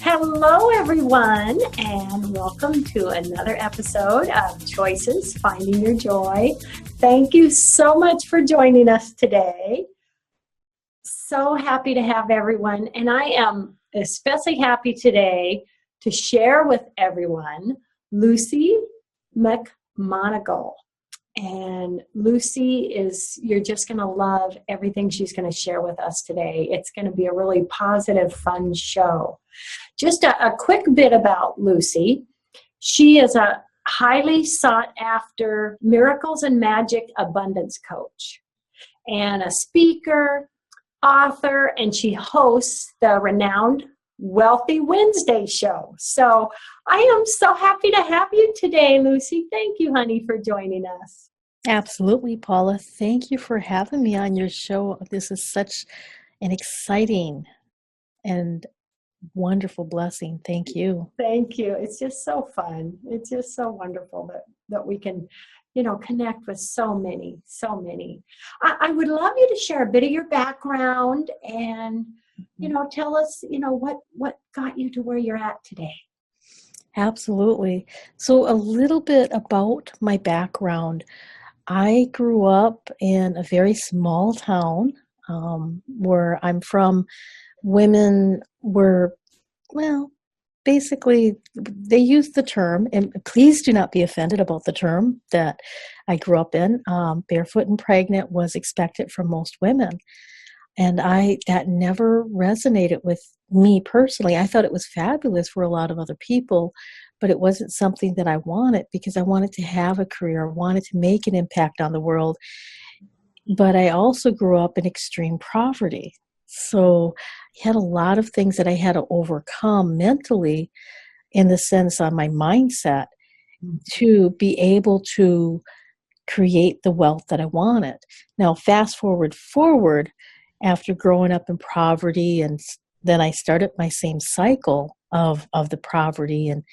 Hello, everyone, and welcome to another episode of Choices, Finding Your Joy. Thank you so much for joining us today. So happy to have everyone, and I am especially happy today to share with everyone Luci McMonagle. And Luci you're just going to love everything she's going to share with us today. It's going to be a really positive, fun show. Just a quick bit about Luci. She is a highly sought after miracles and magic abundance coach and a speaker, author, and she hosts the renowned Wealthy Wednesday show. So I am so happy to have you today, Luci. Thank you, honey, for joining us. Absolutely, Paula. Thank you for having me on your show. This is such an exciting and wonderful blessing. Thank you. Thank you. It's just so fun. It's just so wonderful that we can, connect with so many. I would love you to share a bit of your background and, tell us, what got you to where you're at today. Absolutely. So a little bit about my background. I grew up in a very small town where I'm from. Women were, basically, they used the term, and please do not be offended about the term that I grew up in. Barefoot and pregnant was expected from most women. And that never resonated with me personally. I thought it was fabulous for a lot of other people, but it wasn't something that I wanted because I wanted to have a career, I wanted to make an impact on the world. But I also grew up in extreme poverty. So I had a lot of things that I had to overcome mentally in the sense on my mindset to be able to create the wealth that I wanted. Now, fast forward, after growing up in poverty, and then I started my same cycle of the poverty and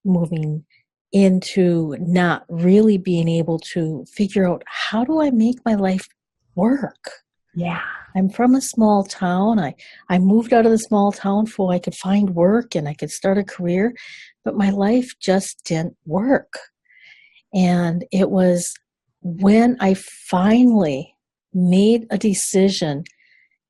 moving into not really being able to figure out, how do I make my life work? Yeah. I'm from a small town. I moved out of the small town so I could find work and I could start a career, but my life just didn't work. And it was when I finally made a decision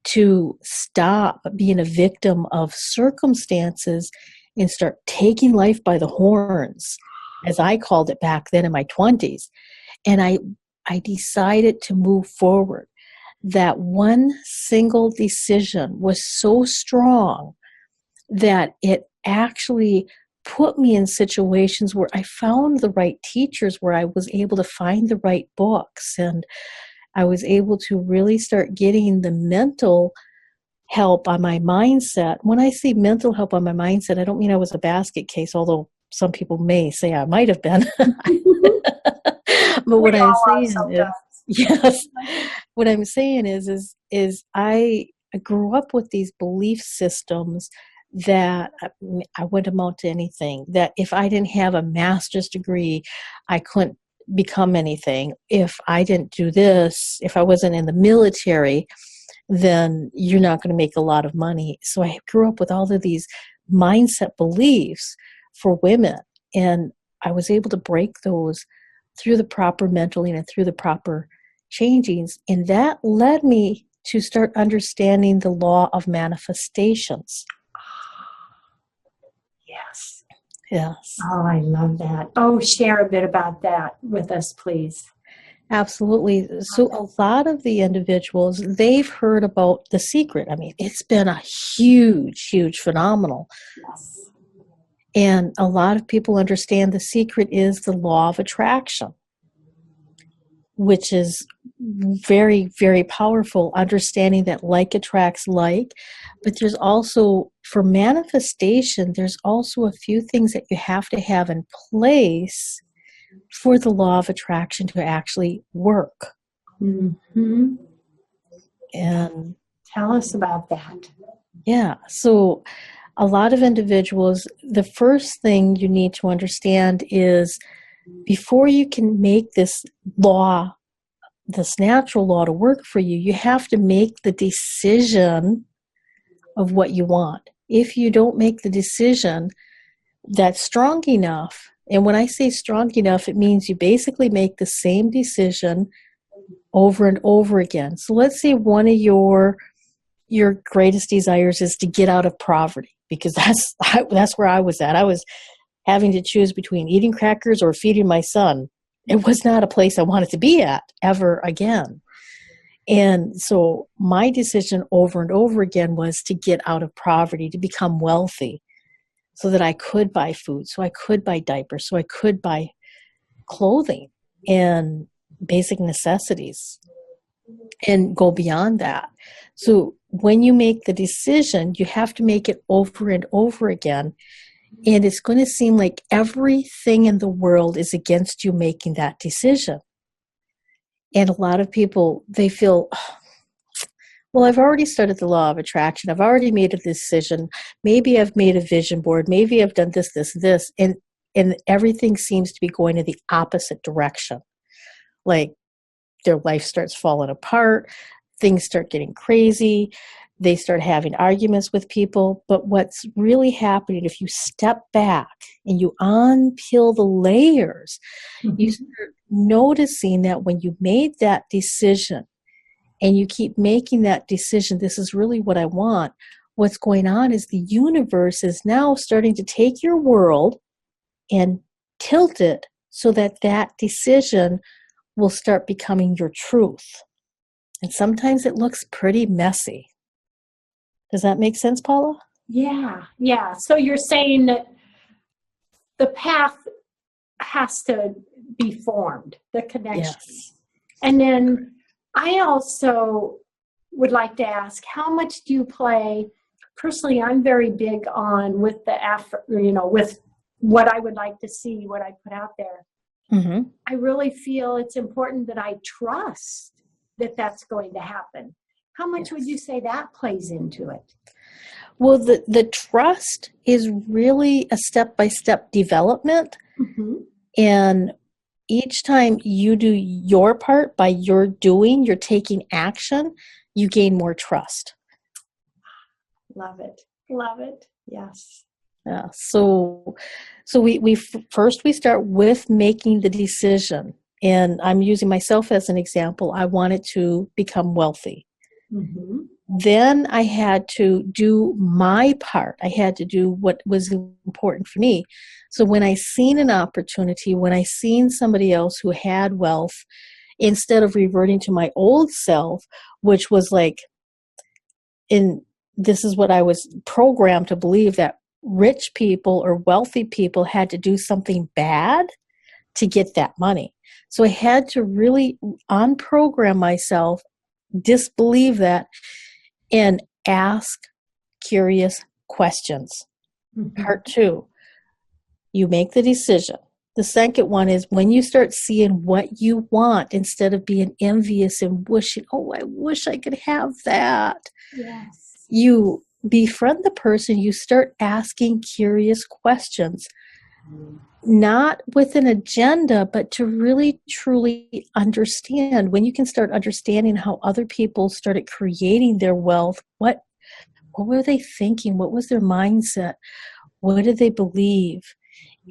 to stop being a victim of circumstances and start taking life by the horns, as I called it back then in my 20s. And I decided to move forward. That one single decision was so strong that it actually put me in situations where I found the right teachers, where I was able to find the right books, and I was able to really start getting the mental help on my mindset. When I say mental help on my mindset, I don't mean I was a basket case, although some people may say I might have been. But what I'm saying is, yes, what I'm saying is I grew up with these belief systems that I wouldn't amount to anything, that if I didn't have a master's degree, I couldn't become anything. If I didn't do this, if I wasn't in the military, then you're not going to make a lot of money. So I grew up with all of these mindset beliefs for women, and I was able to break those through the proper mentoring and through the proper changings, and that led me to start understanding the law of manifestations. Yes. Yes. Oh, I love that. Oh, share a bit about that with us, please. Absolutely. So a lot of the individuals, they've heard about The Secret. I mean, it's been a huge phenomenal. Yes. And a lot of people understand The Secret is the law of attraction, which is very, very powerful, understanding that like attracts like. But there's also, for manifestation, there's also a few things that you have to have in place for the law of attraction to actually work. Mm-hmm. And tell us about that. Yeah. So a lot of individuals, the first thing you need to understand is before you can make this law, this natural law to work for you, you have to make the decision of what you want. if you don't make the decision that's strong enough. And when I say strong enough, it means you basically make the same decision over and over again. So let's say one of your greatest desires is to get out of poverty, because that's where I was at. I was having to choose between eating crackers or feeding my son. It was not a place I wanted to be at ever again. And so my decision over and over again was to get out of poverty, to become wealthy, so that I could buy food, so I could buy diapers, so I could buy clothing and basic necessities and go beyond that. So when you make the decision, you have to make it over and over again. And it's going to seem like everything in the world is against you making that decision. And a lot of people, they feel, well, I've already studied the law of attraction. I've already made a decision. Maybe I've made a vision board. Maybe I've done this, this, this. And everything seems to be going in the opposite direction. Like their life starts falling apart. Things start getting crazy. They start having arguments with people. But what's really happening, if you step back and you unpeel the layers, you start noticing that when you made that decision and you keep making that decision, this is really what I want, what's going on is the universe is now starting to take your world and tilt it so that that decision will start becoming your truth. And sometimes it looks pretty messy. Does that make sense, Paula? Yeah. So you're saying that the path has to be formed, the connection. Yes. And then I also would like to ask, how much do you play? Personally, I'm very big on with with what I would like to see, what I put out there. Mm-hmm. I really feel it's important that I trust that that's going to happen. How much would you say that plays into it? Well, the trust is really a step-by-step development. Mm-hmm. And each time you do your part by your doing, you're taking action, you gain more trust. Love it. Yes. Yeah. So we first we start with making the decision. And I'm using myself as an example. I wanted to become wealthy. Mm-hmm. Then I had to do my part. I had to do what was important for me. So when I seen an opportunity, when I seen somebody else who had wealth, instead of reverting to my old self, which was like, this is what I was programmed to believe, that rich people or wealthy people had to do something bad to get that money. So I had to really unprogram myself, disbelieve that, and ask curious questions. Mm-hmm. Part 2, you make the decision. The second one is when you start seeing what you want instead of being envious and wishing, oh, I wish I could have that. Yes. You befriend the person, you start asking curious questions, not with an agenda, but to really truly understand. When you can start understanding how other people started creating their wealth, what were they thinking? What was their mindset? What did they believe?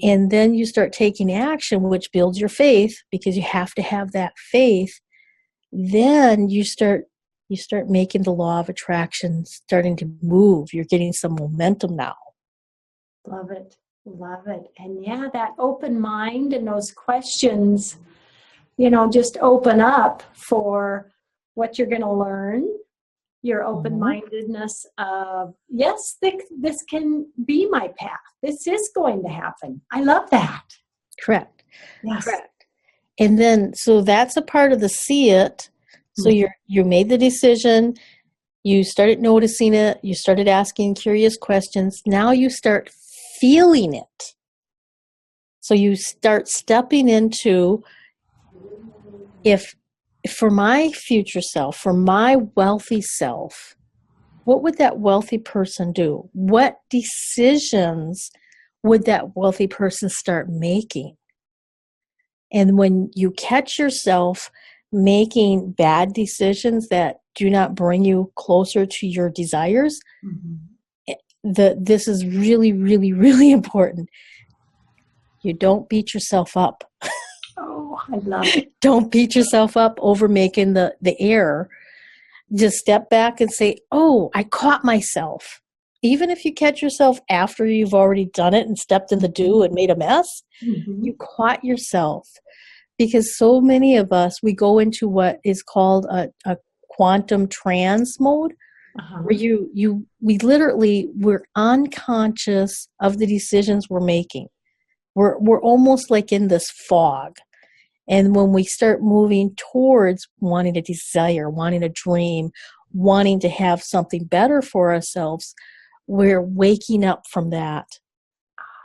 And then you start taking action, which builds your faith, because you have to have that faith. Then you start making the law of attraction starting to move. You're getting some momentum now. Love it. And yeah, that open mind and those questions, just open up for what you're going to learn. Your open-mindedness of, yes, this can be my path. This is going to happen. I love that. Correct. Yes. Correct. And then, so that's a part of the see it. So you made the decision, you started noticing it, you started asking curious questions. Now you start feeling it. So you start stepping into, if for my future self, for my wealthy self, what would that wealthy person do? What decisions would that wealthy person start making? And when you catch yourself making bad decisions that do not bring you closer to your desires, this is really, really, really important. You don't beat yourself up. Oh, I love it. Don't beat yourself up over making the error. Just step back and say, oh, I caught myself. Even if you catch yourself after you've already done it and stepped in the dew and made a mess, you caught yourself. Because so many of us, we go into what is called a quantum trance mode, where we're unconscious of the decisions we're making. We're almost like in this fog. And when we start moving towards wanting to desire, wanting to dream, wanting to have something better for ourselves, we're waking up from that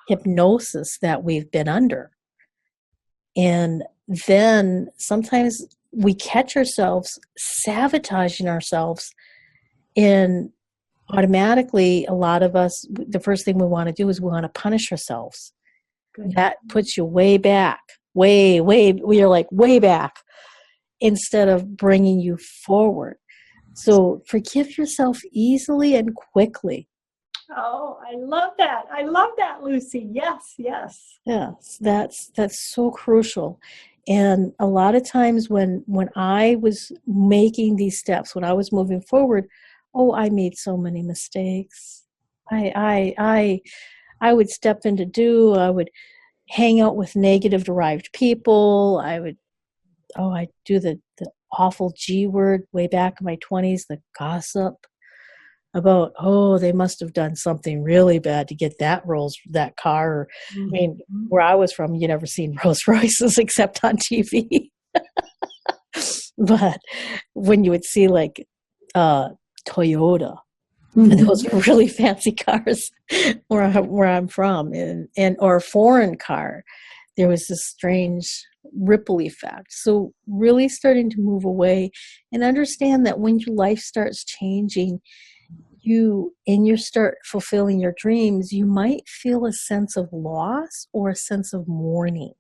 hypnosis that we've been under. And then sometimes we catch ourselves sabotaging ourselves, and automatically a lot of us, the first thing we want to do is we want to punish ourselves. Good. That puts you way back, you're like way back, instead of bringing you forward. So forgive yourself easily and quickly. Oh, I love that. I love that, Luci. Yes, yes. Yes, that's so crucial. And a lot of times when I was making these steps, when I was moving forward, I made so many mistakes. I would step into I would hang out with negative derived people. I'd do the awful G word way back in my 20s, the gossip about, they must have done something really bad to get that car. I mean, where I was from, you never seen Rolls Royces except on TV. But when you would see like Toyota, and those really fancy cars where I'm from, and or a foreign car, there was this strange ripple effect. So really starting to move away and understand that when your life starts changing, you start fulfilling your dreams, you might feel a sense of loss or a sense of mourning.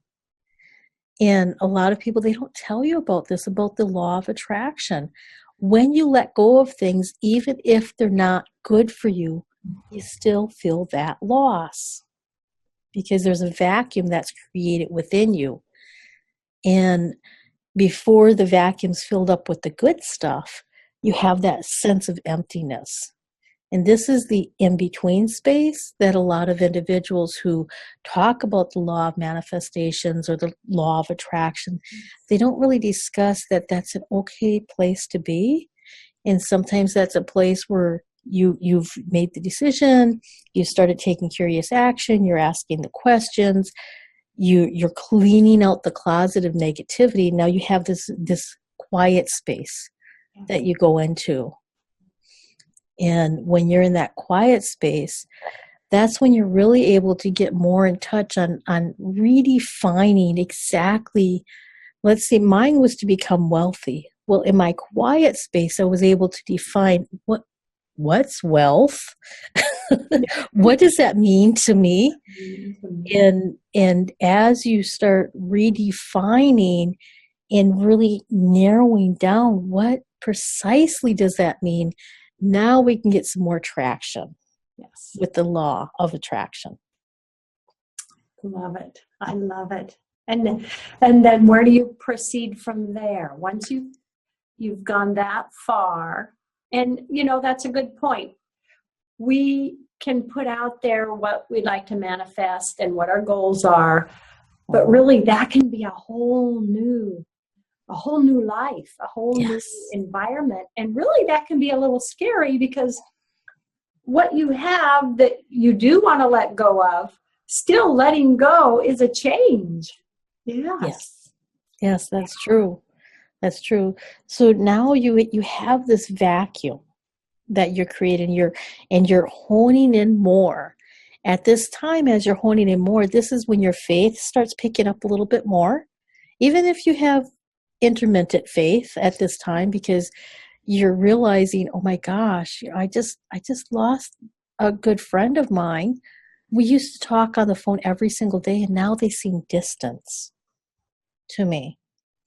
And a lot of people, they don't tell you about the law of attraction. When you let go of things, even if they're not good for you, you still feel that loss because there's a vacuum that's created within you. And before the vacuum's filled up with the good stuff, you have that sense of emptiness. And this is the in-between space that a lot of individuals who talk about the law of manifestations or the law of attraction, they don't really discuss that that's an okay place to be. And sometimes that's a place where you've made the decision, you started taking curious action, you're asking the questions, you're cleaning out the closet of negativity. Now you have this quiet space that you go into. And when you're in that quiet space, that's when you're really able to get more in touch on redefining exactly, let's say mine was to become wealthy. Well, in my quiet space, I was able to define what's wealth? What does that mean to me? And as you start redefining and really narrowing down what precisely does that mean, now we can get some more traction with the law of attraction. Love it. I love it. And then where do you proceed from there? Once you've gone that far, and that's a good point. We can put out there what we'd like to manifest and what our goals are, but really that can be a whole new life, a whole new environment. And really that can be a little scary because what you have that you do want to let go of, still letting go is a change. Yes, that's true. That's true. So now you have this vacuum that you're creating, and you're honing in more. At this time, as you're honing in more, this is when your faith starts picking up a little bit more. Even if you have intermittent faith at this time, because you're realizing, oh my gosh, I just lost a good friend of mine. We used to talk on the phone every single day, and now they seem distant to me.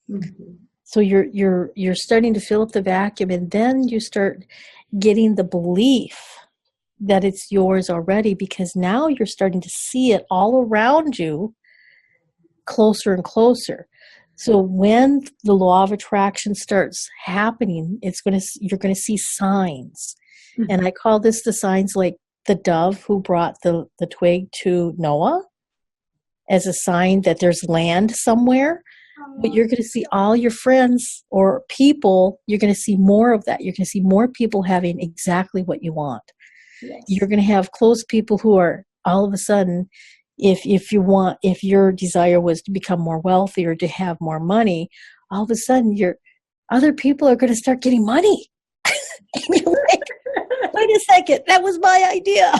Mm-hmm. So you're starting to fill up the vacuum, and then you start getting the belief that it's yours already, because now you're starting to see it all around you closer and closer. So when the law of attraction starts happening, you're going to see signs. Mm-hmm. And I call this the signs, like the dove who brought the twig to Noah as a sign that there's land somewhere. But you're going to see all your friends or people, you're going to see more of that. You're going to see more people having exactly what you want. Yes. You're going to have close people who are all of a sudden, if your desire was to become more wealthy or to have more money, all of a sudden other people are going to start getting money. And you're like, wait a second, that was my idea.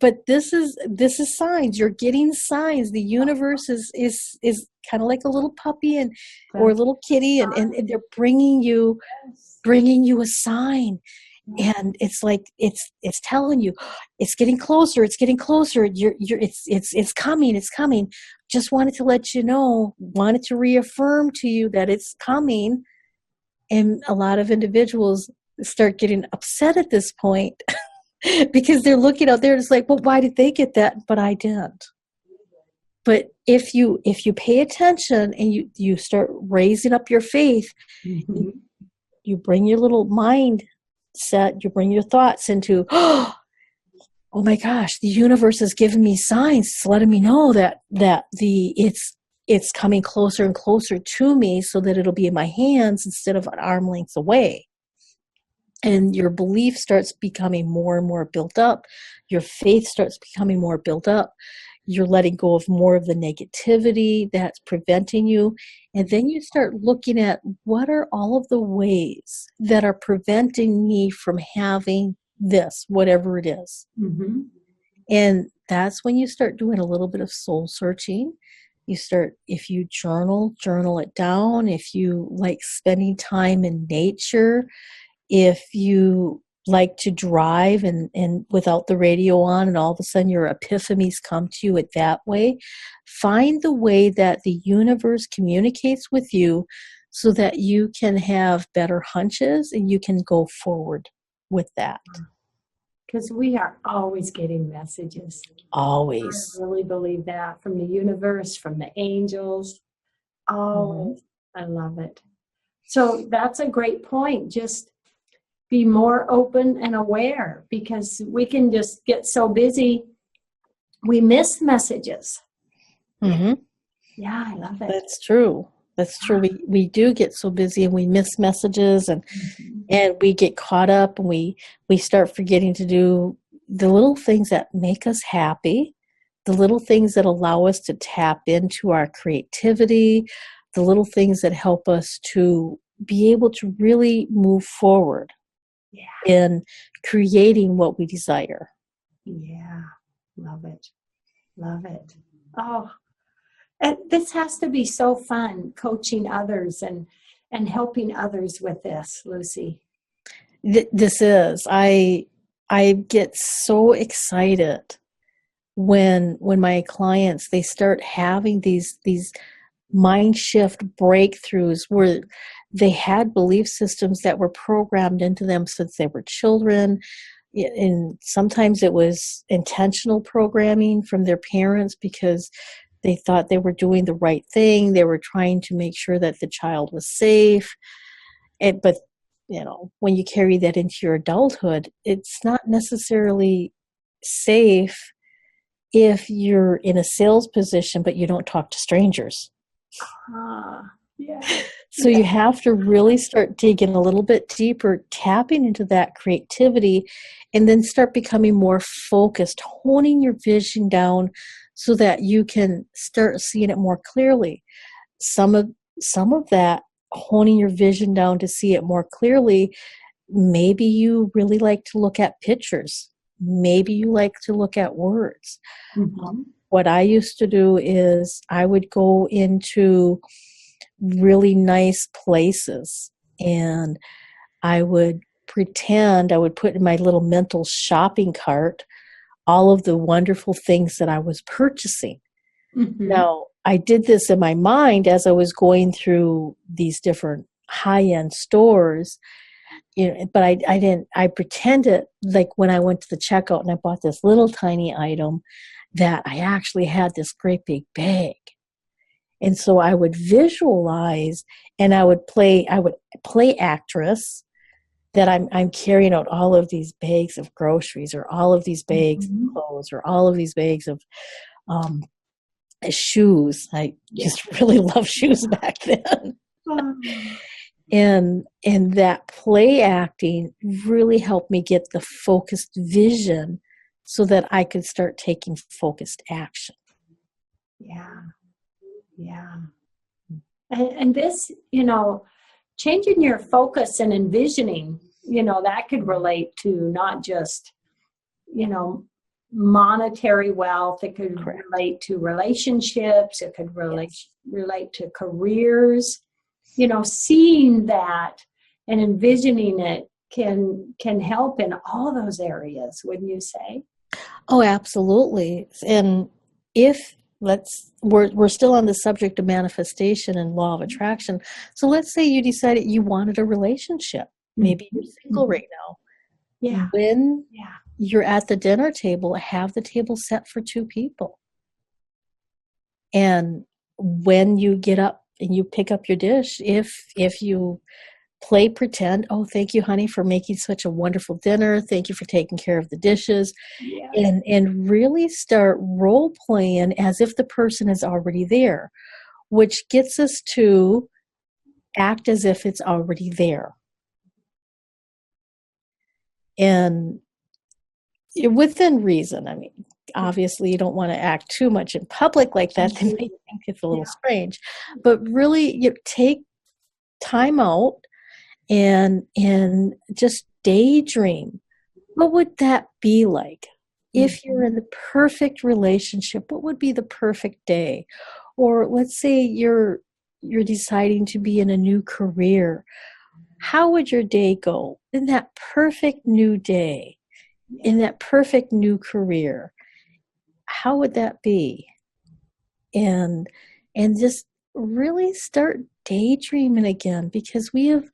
But this is signs. You're getting signs. The universe is kind of like a little puppy or a little kitty, and they're bringing you a sign. And it's like it's telling you it's getting closer. It's getting closer. It's coming. Just wanted to let you know. Wanted to reaffirm to you that it's coming. And a lot of individuals start getting upset at this point because they're looking out there and it's like, well, why did they get that but I didn't? But if you pay attention and you start raising up your faith, Mm-hmm. you bring your little mindset, you bring your thoughts into, oh my gosh, the universe is giving me signs. It's letting me know that it's coming closer and closer to me so that it'll be in my hands instead of an arm length away. And your belief starts becoming more and more built up. Your faith starts becoming more built up. You're letting go of more of the negativity that's preventing you. And then you start looking at what are all of the ways that are preventing me from having this, whatever it is. Mm-hmm. And that's when you start doing a little bit of soul searching. If you journal it down. If you like spending time in nature, if you like to drive and without the radio on and all of a sudden your epiphanies come to you that way, find the way that the universe communicates with you so that you can have better hunches and you can go forward with that. Because we are always getting messages. Always. I really believe that, from the universe, from the angels. Always. Mm-hmm. I love it. So that's a great point. Just be more open and aware, because we can just get so busy we miss messages. Mm-hmm. Yeah, I love it. That's true. We do get so busy and we miss messages and we get caught up and we start forgetting to do the little things that make us happy, the little things that allow us to tap into our creativity, the little things that help us to be able to really move forward in creating what we desire. Yeah, love it. Love it. Oh, and this has to be so fun, coaching others and helping others with this, Luci. This is. I get so excited when my clients, they start having these mind shift breakthroughs where they had belief systems that were programmed into them since they were children. And sometimes it was intentional programming from their parents because they thought they were doing the right thing. They were trying to make sure that the child was safe. But when you carry that into your adulthood, it's not necessarily safe if you're in a sales position, but you don't talk to strangers. Yeah. So you have to really start digging a little bit deeper, tapping into that creativity, and then start becoming more focused, honing your vision down so that you can start seeing it more clearly. Some of that, honing your vision down to see it more clearly, maybe you really like to look at pictures. Maybe you like to look at words. Mm-hmm. What I used to do is I would go into really nice places and I would pretend, I would put in my little mental shopping cart all of the wonderful things that I was purchasing. Mm-hmm. Now, I did this in my mind as I was going through these different high-end stores, But I pretended like when I went to the checkout and I bought this little tiny item that I actually had this great big bag. And so I would visualize and I would play actress that I'm carrying out all of these bags of groceries or all of these bags of clothes or all of these bags of um, shoes. I used to really love shoes back then. And that play acting really helped me get the focused vision so that I could start taking focused action. Yeah. Yeah. And this, changing your focus and envisioning, that could relate to not just, monetary wealth. It could Correct. relate to relationships. It could relate to careers. Seeing that and envisioning it can help in all those areas, wouldn't you say? Oh, absolutely. And if we're still on the subject of manifestation and law of attraction. So let's say you decided you wanted a relationship. Maybe you're single right now. Yeah. When you're at the dinner table, have the table set for 2 people. And when you get up and you pick up your dish, if you play pretend, oh, thank you, honey, for making such a wonderful dinner. Thank you for taking care of the dishes. Yes. And really start role playing as if the person is already there, which gets us to act as if it's already there. And within reason. I mean, obviously you don't want to act too much in public like that. They might think it's a little strange. But really, take time out and just daydream. What would that be like? If you're in the perfect relationship, what would be the perfect day? Or let's say you're deciding to be in a new career. How would your day go in that perfect new day, in that perfect new career? How would that be? And just really start daydreaming again, because we have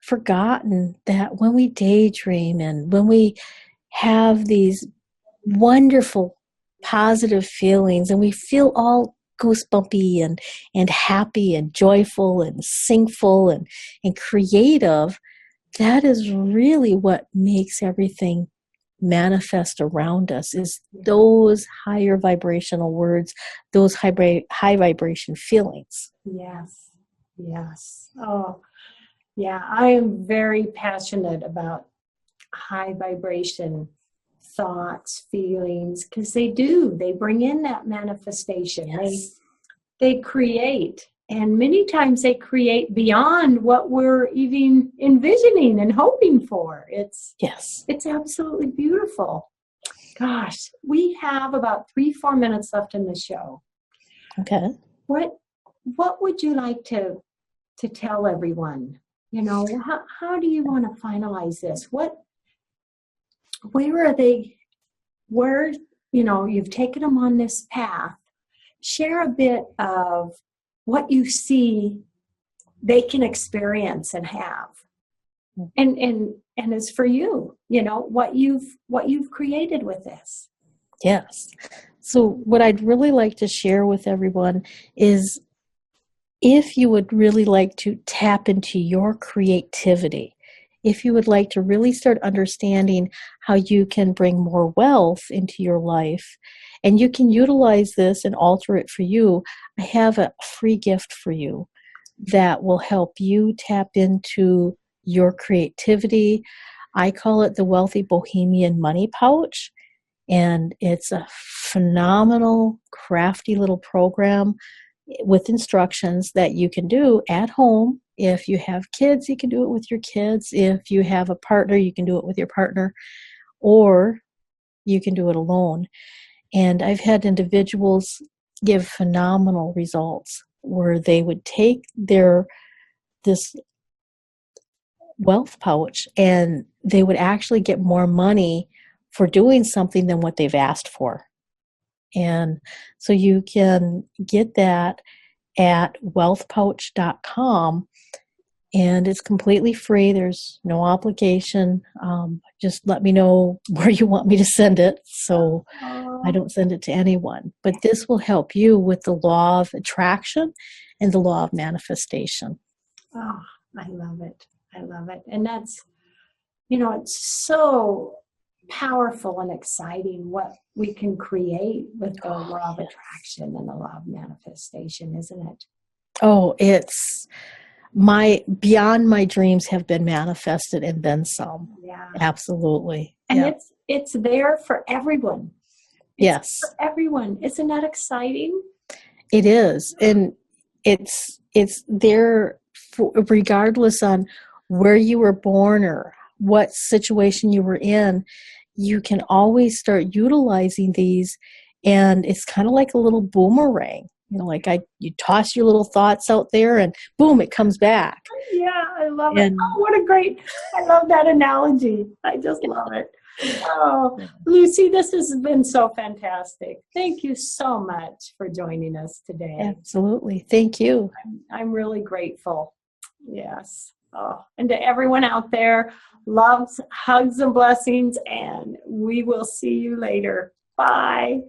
forgotten that when we daydream and when we have these wonderful positive feelings and we feel all goosebumpy and happy and joyful and singful and creative, that is really what makes everything manifest around us, is those higher vibrational words, those high vibration feelings. Yes. Yes. Oh, yeah. I am very passionate about high vibration thoughts, feelings, because they bring in that manifestation. Yes. They create, and many times they create beyond what we're even envisioning and hoping for. It's absolutely beautiful. Gosh, we have about 3-4 minutes left in the show. Okay. What would you like to tell everyone? How do you want to finalize this? Where are they? Where, you've taken them on this path. Share a bit of what you see they can experience and have. And it's for you, what you've created with this. Yes. So what I'd really like to share with everyone is, if you would really like to tap into your creativity, if you would like to really start understanding how you can bring more wealth into your life, and you can utilize this and alter it for you, I have a free gift for you that will help you tap into your creativity. I call it the Wealthy Bohemian Money Pouch, and it's a phenomenal, crafty little program with instructions that you can do at home. If you have kids, you can do it with your kids. If you have a partner, you can do it with your partner, or you can do it alone. And I've had individuals give phenomenal results where they would take this wealth pouch and they would actually get more money for doing something than what they've asked for. And so you can get that at wealthpouch.com. and it's completely free. There's no obligation. Just let me know where you want me to send it, so I don't send it to anyone. But this will help you with the law of attraction and the law of manifestation. Oh, I love it. I love it. And that's, it's so powerful and exciting what we can create with the law of attraction and the law of manifestation, isn't it? Oh, it's beyond my dreams have been manifested and then some. Yeah. Absolutely. And it's there for everyone. Yes. For everyone. Isn't that exciting? It is. And it's there regardless on where you were born or what situation you were in. You can always start utilizing these, and it's kind of like a little boomerang. You toss your little thoughts out there and boom, it comes back. Yeah, I love it. Oh, I love that analogy. I just love it. Oh, Luci, this has been so fantastic. Thank you so much for joining us today. Absolutely. Thank you. I'm really grateful. Yes. Oh, and to everyone out there, loves, hugs, and blessings, and we will see you later. Bye.